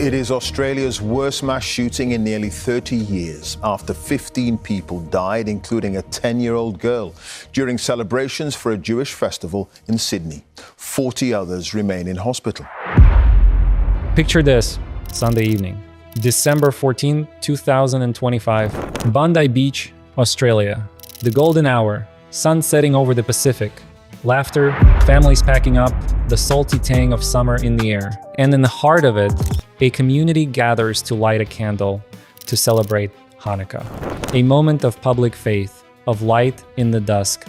It is Australia's worst mass shooting in nearly 30 years after 15 people died, including a 10-year-old girl, during celebrations for a Jewish festival in Sydney. 40 others remain in hospital. Picture this, Sunday evening, December 14, 2025, Bondi Beach, Australia. The golden hour, sun setting over the Pacific. Laughter, families packing up, the salty tang of summer in the air. And in the heart of it, a community gathers to light a candle to celebrate Hanukkah. A moment of public faith, of light in the dusk.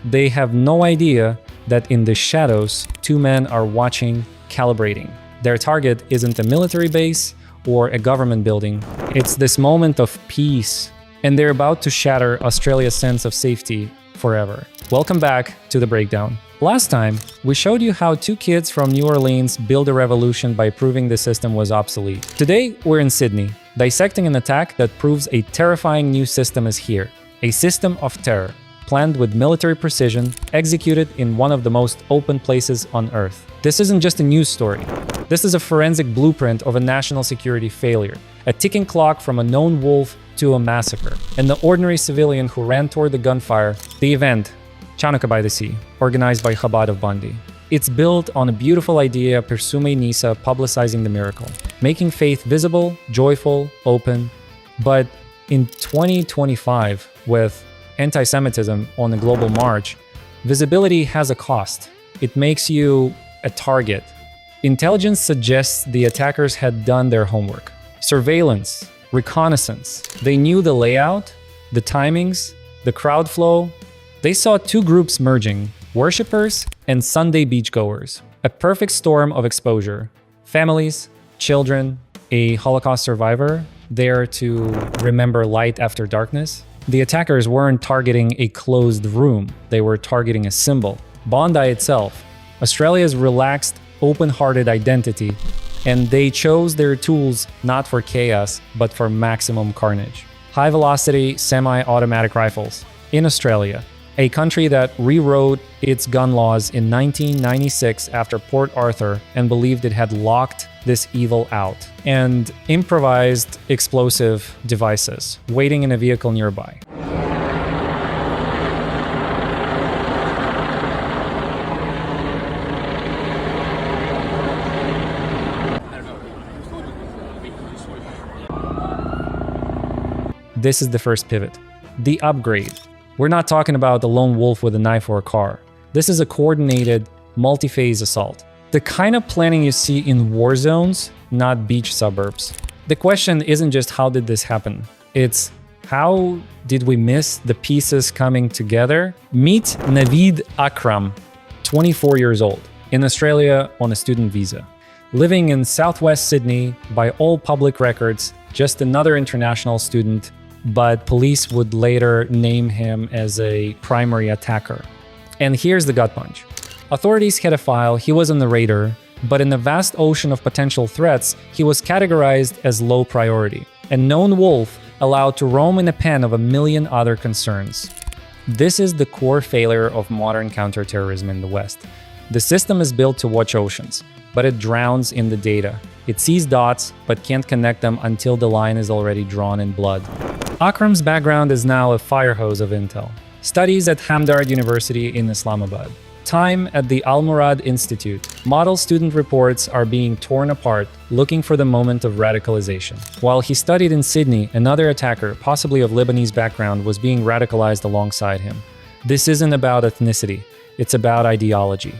They have no idea that in the shadows, two men are watching, calibrating. Their target isn't a military base or a government building. It's this moment of peace. And they're about to shatter Australia's sense of safety forever. Welcome back to The Breakdown. Last time, we showed you how two kids from New Orleans built a revolution by proving the system was obsolete. Today, we're in Sydney, dissecting an attack that proves a terrifying new system is here. A system of terror, planned with military precision, executed in one of the most open places on Earth. This isn't just a news story. This is a forensic blueprint of a national security failure, a ticking clock from a known wolf to a massacre, and the ordinary civilian who ran toward the gunfire. The event, Hanukkah by the Sea, organized by Chabad of Bondi. It's built on a beautiful idea, Persume Nisa, publicizing the miracle, making faith visible, joyful, open. But in 2025, with anti-Semitism on a global march, visibility has a cost. It makes you a target. Intelligence suggests the attackers had done their homework. Surveillance, reconnaissance. They knew the layout, the timings, the crowd flow. They saw two groups merging, worshippers and Sunday beachgoers. A perfect storm of exposure. Families, children, a Holocaust survivor, there to remember light after darkness. The attackers weren't targeting a closed room, they were targeting a symbol. Bondi itself, Australia's relaxed, open-hearted identity, and they chose their tools not for chaos, but for maximum carnage. High-velocity semi-automatic rifles. In Australia, a country that rewrote its gun laws in 1996 after Port Arthur and believed it had locked this evil out. And improvised explosive devices waiting in a vehicle nearby. This is the first pivot. The upgrade. We're not talking about a lone wolf with a knife or a car. This is a coordinated, multi-phase assault. The kind of planning you see in war zones, not beach suburbs. The question isn't just how did this happen? It's how did we miss the pieces coming together? Meet Naveed Akram, 24 years old, in Australia on a student visa. Living in southwest Sydney, by all public records, just another international student, but police would later name him as a primary attacker. And here's the gut punch. Authorities had a file, he was on the radar, but in the vast ocean of potential threats, he was categorized as low priority. A known wolf allowed to roam in a pen of a million other concerns. This is the core failure of modern counterterrorism in the West. The system is built to watch oceans, but it drowns in the data. It sees dots, but can't connect them until the line is already drawn in blood. Akram's background is now a fire hose of intel. Studies at Hamdard University in Islamabad. Time at the Al Murad Institute. Model student reports are being torn apart, looking for the moment of radicalization. While he studied in Sydney, another attacker, possibly of Lebanese background, was being radicalized alongside him. This isn't about ethnicity, it's about ideology.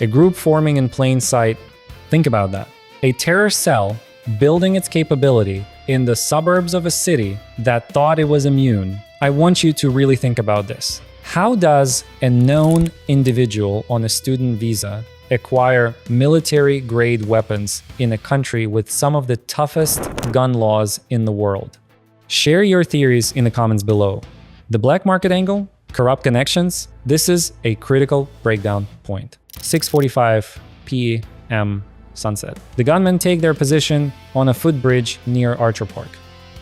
A group forming in plain sight. Think about that. A terror cell building its capability in the suburbs of a city that thought it was immune. I want you to really think about this. How does a known individual on a student visa acquire military-grade weapons in a country with some of the toughest gun laws in the world? Share your theories in the comments below. The black market angle? Corrupt connections? This is a critical breakdown point. 6:45 p.m. sunset. The gunmen take their position on a footbridge near Archer Park.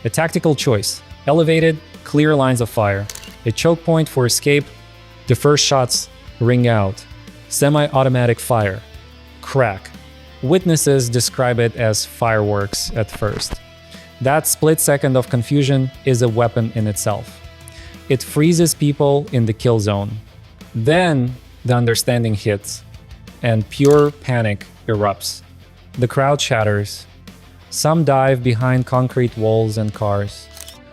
A tactical choice. Elevated, clear lines of fire. A choke point for escape. The first shots ring out. Semi-automatic fire. Crack. Witnesses describe it as fireworks at first. That split second of confusion is a weapon in itself. It freezes people in the kill zone. Then the understanding hits, and pure panic erupts. The crowd shatters. Some dive behind concrete walls and cars.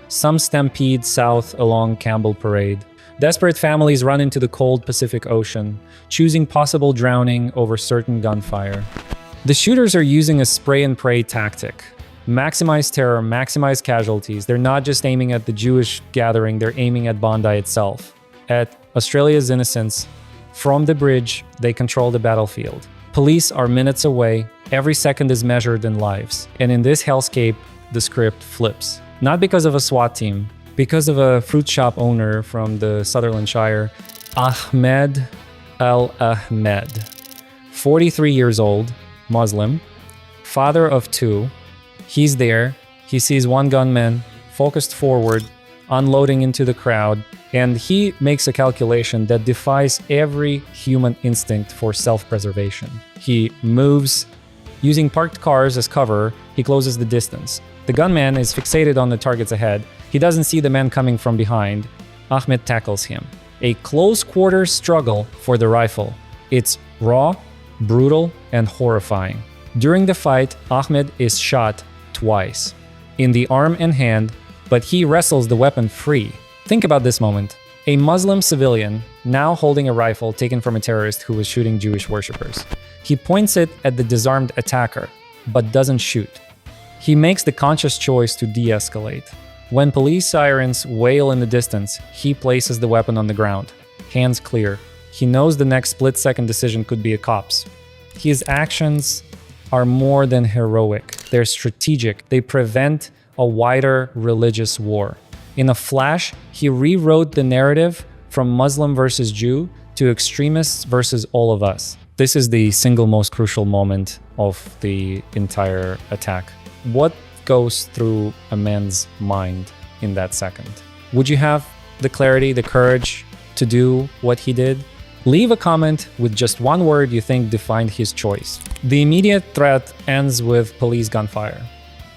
Some stampede south along Campbell Parade. Desperate families run into the cold Pacific Ocean, choosing possible drowning over certain gunfire. The shooters are using a spray and pray tactic. Maximize terror, maximize casualties. They're not just aiming at the Jewish gathering, they're aiming at Bondi itself, at Australia's innocence. From the bridge, they control the battlefield. Police are minutes away. Every second is measured in lives. And in this hellscape, the script flips. Not because of a SWAT team, because of a fruit shop owner from the Sutherland Shire, Ahmed Ahmed. 43 years old, Muslim, father of two. He's there. He sees one gunman focused forward, unloading into the crowd, and he makes a calculation that defies every human instinct for self-preservation. He moves. Using parked cars as cover, he closes the distance. The gunman is fixated on the targets ahead. He doesn't see the man coming from behind. Ahmed tackles him. A close-quarters struggle for the rifle. It's raw, brutal, and horrifying. During the fight, Ahmed is shot twice, in the arm and hand, but he wrestles the weapon free. Think about this moment. A Muslim civilian now holding a rifle taken from a terrorist who was shooting Jewish worshippers. He points it at the disarmed attacker, but doesn't shoot. He makes the conscious choice to de-escalate. When police sirens wail in the distance, he places the weapon on the ground, hands clear. He knows the next split-second decision could be a cop's. His actions are more than heroic. They're strategic. They prevent a wider religious war. In a flash, he rewrote the narrative from Muslim versus Jew to extremists versus all of us. This is the single most crucial moment of the entire attack. What goes through a man's mind in that second? Would you have the clarity, the courage to do what he did? Leave a comment with just one word you think defined his choice. The immediate threat ends with police gunfire.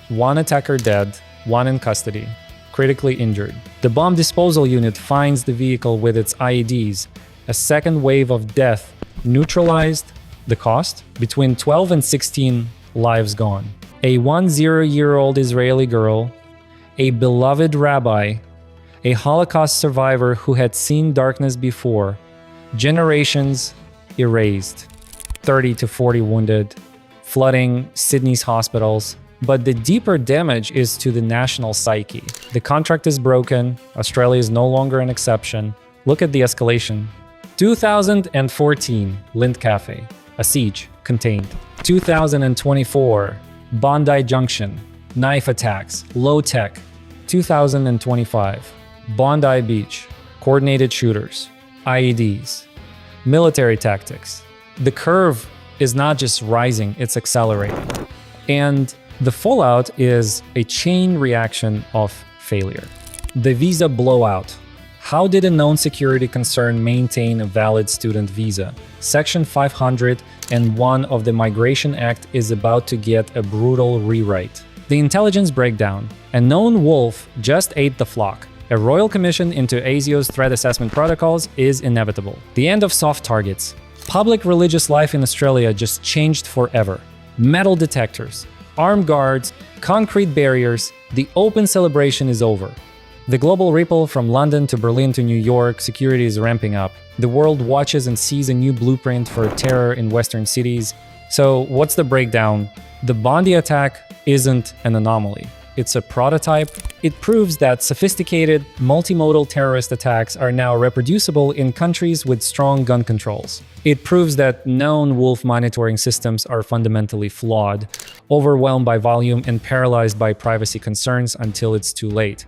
One attacker dead, one in custody, critically injured. The bomb disposal unit finds the vehicle with its IEDs. A second wave of death neutralized the cost. Between 12 and 16 lives gone. A 10-year-old Israeli girl, a beloved rabbi, a Holocaust survivor who had seen darkness before, generations erased, 30 to 40 wounded, flooding Sydney's hospitals. But the deeper damage is to the national psyche. The contract is broken. Australia is no longer an exception. Look at the escalation. 2014, Lind Cafe, a siege contained. 2024, Bondi Junction, knife attacks, low tech. 2025, Bondi Beach, coordinated shooters, IEDs, military tactics. The curve is not just rising, it's accelerating. And the fallout is a chain reaction of failure. The visa blowout. How did a known security concern maintain a valid student visa? Section 501 of the Migration Act is about to get a brutal rewrite. The intelligence breakdown. A known wolf just ate the flock. A royal commission into ASIO's threat assessment protocols is inevitable. The end of soft targets. Public religious life in Australia just changed forever. Metal detectors, armed guards, concrete barriers, the open celebration is over. The global ripple from London to Berlin to New York, security is ramping up. The world watches and sees a new blueprint for terror in Western cities. So what's the breakdown? The Bondi attack isn't an anomaly. It's a prototype. It proves that sophisticated, multimodal terrorist attacks are now reproducible in countries with strong gun controls. It proves that known wolf monitoring systems are fundamentally flawed, overwhelmed by volume and paralyzed by privacy concerns until it's too late.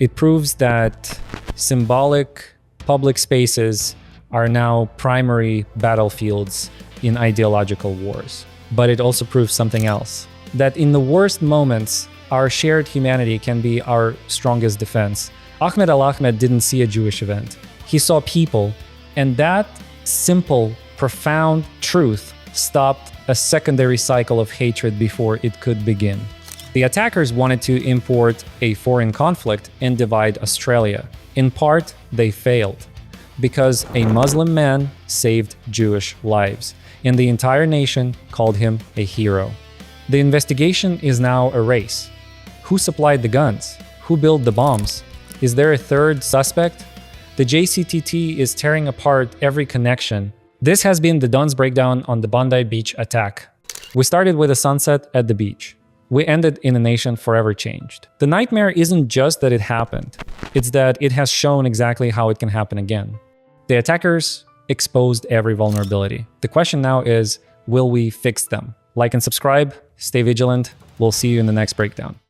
It proves that symbolic public spaces are now primary battlefields in ideological wars. But it also proves something else, that in the worst moments, our shared humanity can be our strongest defense. Ahmed Ahmed didn't see a Jewish event. He saw people, and that simple, profound truth stopped a secondary cycle of hatred before it could begin. The attackers wanted to import a foreign conflict and divide Australia. In part, they failed, because a Muslim man saved Jewish lives, and the entire nation called him a hero. The investigation is now a race. Who supplied the guns? Who built the bombs? Is there a third suspect? The JCTT is tearing apart every connection. This has been the Don's breakdown on the Bondi Beach attack. We started with a sunset at the beach. We ended in a nation forever changed. The nightmare isn't just that it happened, it's that it has shown exactly how it can happen again. The attackers exposed every vulnerability. The question now is, will we fix them? Like and subscribe, stay vigilant. We'll see you in the next breakdown.